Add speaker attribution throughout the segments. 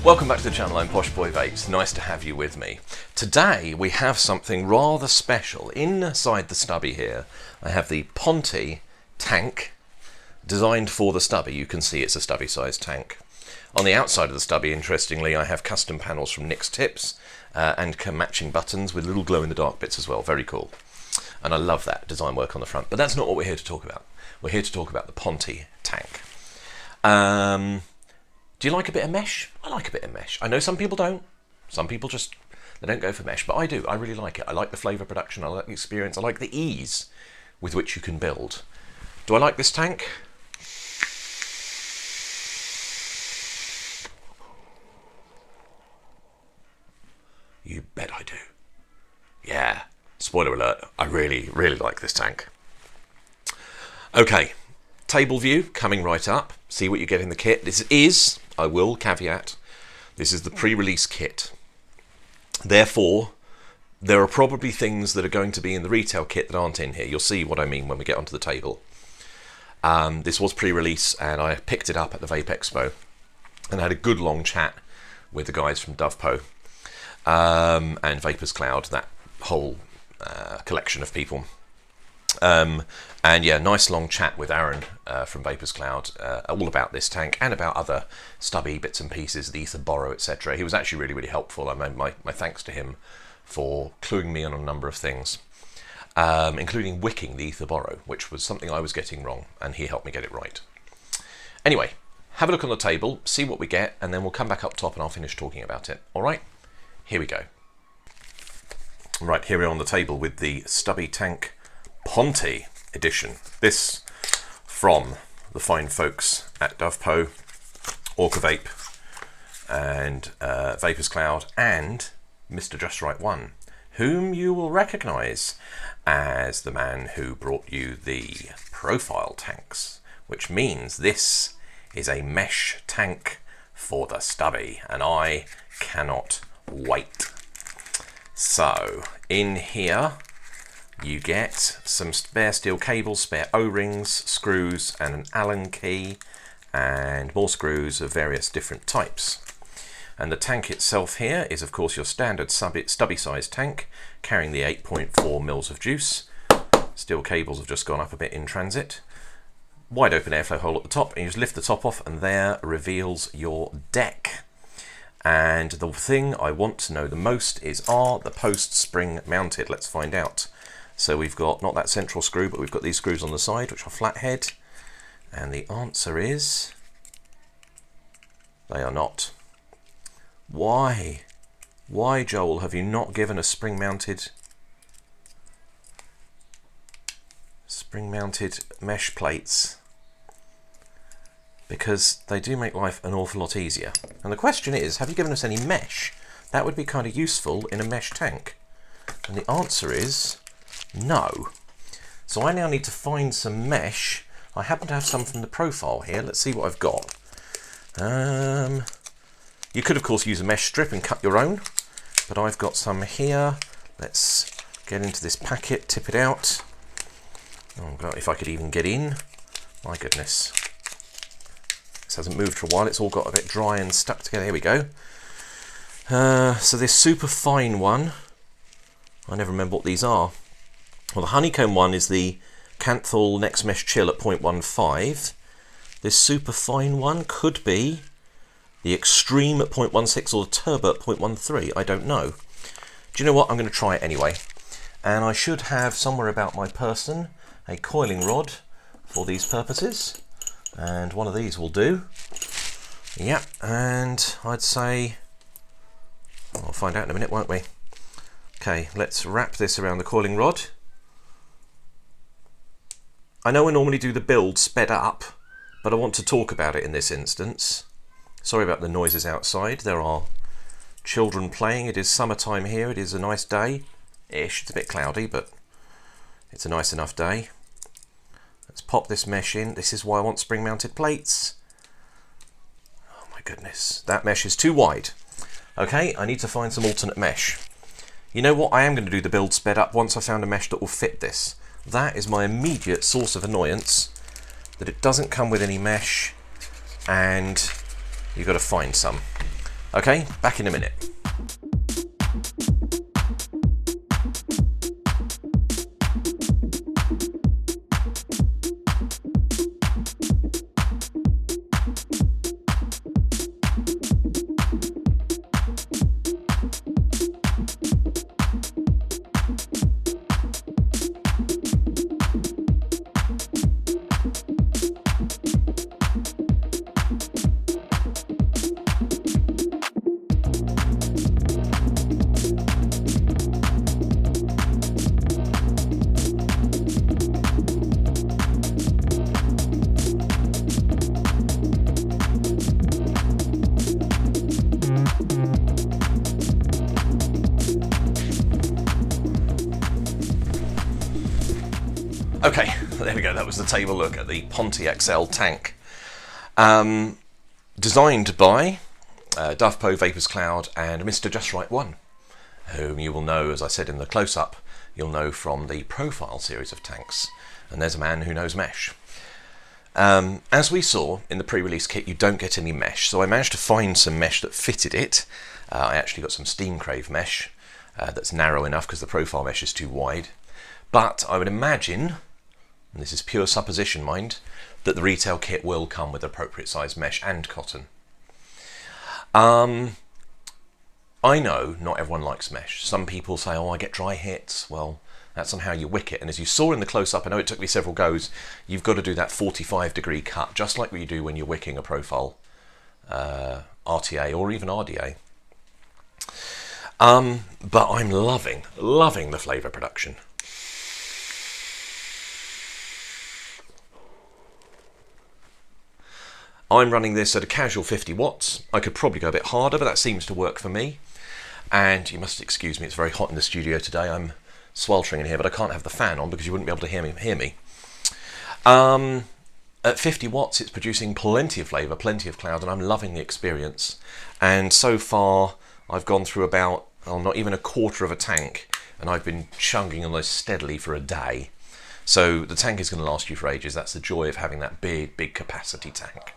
Speaker 1: Welcome back to the channel, I'm Posh Boy Vapes. Nice to have you with me. Today we have something rather special. Inside the Stubby here, I have the Ponte tank, designed for the Stubby. You can see it's a Stubby sized tank. On the outside of the Stubby, interestingly, I have custom panels from Nick's Tips and matching buttons with little glow-in-the-dark bits as well. Very cool. And I love that design work on the front. But that's not what we're here to talk about. We're here to talk about the Ponte tank. Do you like a bit of mesh? I like a bit of mesh. I know some people don't. Some people just, they don't go for mesh, but I do. I really like it. I like the flavour production. I like the experience. I like the ease with which you can build. Do I like this tank? You bet I do. Yeah. Spoiler alert. I really, really like this tank. Okay. Table view coming right up. See what you get in the kit. This is, I will caveat, this is the pre-release kit. Therefore, there are probably things that are going to be in the retail kit that aren't in here. You'll see what I mean when we get onto the table. This was pre-release and I picked it up at the Vape Expo and had a good long chat with the guys from Tabletop and Vapors Cloud, that whole collection of people. And yeah, nice long chat with Aaron from Vapors Cloud, all about this tank and about other Stubby bits and pieces, the Ether Borrow, etc. He was actually really, really helpful. I mean, my thanks to him for cluing me in on a number of things, including wicking the Ether Borrow, which was something I was getting wrong, and he helped me get it right. Anyway, have a look on the table, see what we get, and then we'll come back up top and I'll finish talking about it. All right, here we go. Right, here we are on the table with the Stubby tank Ponte edition. This from the fine folks at Tabletop, Orca Vape, and Vapors Cloud, and Mr. Just Right One, whom you will recognise as the man who brought you the profile tanks, which means this is a mesh tank for the Stubby, and I cannot wait. So, in here you get some spare steel cables, spare O-rings, screws, and an Allen key, and more screws of various different types. And the tank itself here is, of course, your standard Stubby-sized tank, carrying the 8.4 mils of juice. Steel cables have just gone up a bit in transit. Wide open airflow hole at the top, and you just lift the top off, and there reveals your deck. And the thing I want to know the most is, are the posts spring mounted? Let's find out. So we've got not that central screw, but we've got these screws on the side, which are flathead. And the answer is, they are not. Why? Why, Joel, have you not given us spring-mounted mesh plates? Because they do make life an awful lot easier. And the question is, have you given us any mesh? That would be kind of useful in a mesh tank. And the answer is no. So I now need to find some mesh. I happen to have some from the profile here. Let's see what I've got. You could, of course, use a mesh strip and cut your own, but I've got some here. Let's get into this packet, tip it out. Oh God, if I could even get in. My goodness. This hasn't moved for a while. It's all got a bit dry and stuck together. Here we go. So this super fine one, I never remember what these are. Well, the honeycomb one is the Canthal Next Mesh Chill at 0.15. This super fine one could be the Extreme at 0.16 or the Turbo at 0.13. I don't know. Do you know what? I'm going to try it anyway. And I should have somewhere about my person a coiling rod for these purposes. And one of these will do. Yeah, and I'd say, well, we'll find out in a minute, won't we? Okay, let's wrap this around the coiling rod. I know we normally do the build sped up, but I want to talk about it in this instance. Sorry about the noises outside. There are children playing. It is summertime here. It is a nice day-ish. It's a bit cloudy, but it's a nice enough day. Let's pop this mesh in. This is why I want spring-mounted plates. Oh my goodness, that mesh is too wide. Okay, I need to find some alternate mesh. You know what? I am going to do the build sped up once I found a mesh that will fit this. That is my immediate source of annoyance, that it doesn't come with any mesh and you've got to find some. Okay, back in a minute. Okay, there we go. That was the table look at the Ponte XL tank. Designed by Dovpo, Vapors Cloud and Mr. Just Right 1, whom you will know, as I said in the close-up, you'll know from the profile series of tanks. And there's a man who knows mesh. As we saw in the pre-release kit, you don't get any mesh, so I managed to find some mesh that fitted it. I actually got some Steam Crave mesh that's narrow enough because the profile mesh is too wide. But I would imagine, and this is pure supposition mind, that the retail kit will come with appropriate size mesh and cotton. I know not everyone likes mesh. Some people say, oh, I get dry hits. Well, that's on how you wick it. And as you saw in the close-up, I know it took me several goes, you've got to do that 45-degree cut, just like you do when you're wicking a profile RTA or even RDA. But I'm loving the flavour production. I'm running this at a casual 50 watts. I could probably go a bit harder, but that seems to work for me. And you must excuse me, it's very hot in the studio today. I'm sweltering in here, but I can't have the fan on because you wouldn't be able to hear me. At 50 watts, it's producing plenty of flavour, plenty of cloud, and I'm loving the experience. And so far, I've gone through about, not even a quarter of a tank, and I've been chunking almost steadily for a day. So the tank is going to last you for ages. That's the joy of having that big capacity tank.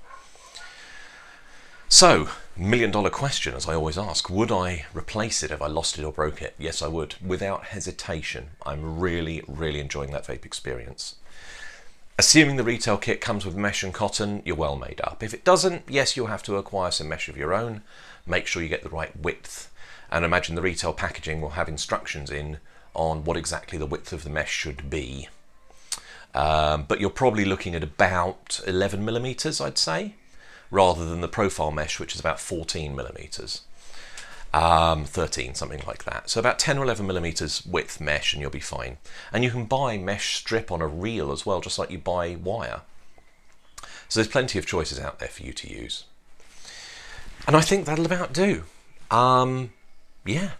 Speaker 1: So, million-dollar question, as I always ask, would I replace it if I lost it or broke it? Yes, I would, without hesitation. I'm really enjoying that vape experience. Assuming the retail kit comes with mesh and cotton, you're well made up. If it doesn't, yes, you'll have to acquire some mesh of your own. Make sure you get the right width. And imagine the retail packaging will have instructions in on what exactly the width of the mesh should be. But you're probably looking at about 11 millimeters, I'd say, rather than the profile mesh, which is about 14 millimeters. 13, something like that. So about 10 or 11 millimeters width mesh and you'll be fine. And you can buy mesh strip on a reel as well, just like you buy wire. So there's plenty of choices out there for you to use. And I think that'll about do. Yeah.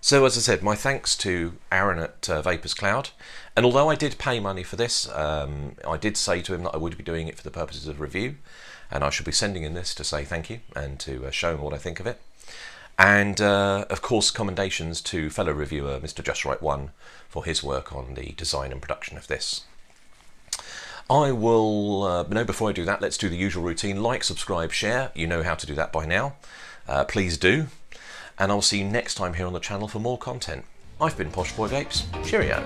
Speaker 1: So as I said, my thanks to Aaron at Vapors Cloud. And although I did pay money for this, I did say to him that I would be doing it for the purposes of review. And I should be sending in this to say thank you and to show him what I think of it. And of course, commendations to fellow reviewer Mr. Just Right 1 for his work on the design and production of this. I will, before I do that, let's do the usual routine. Like, subscribe, share. You know how to do that by now. Please do. And I'll see you next time here on the channel for more content. I've been Posh Boy Vapes. Cheerio.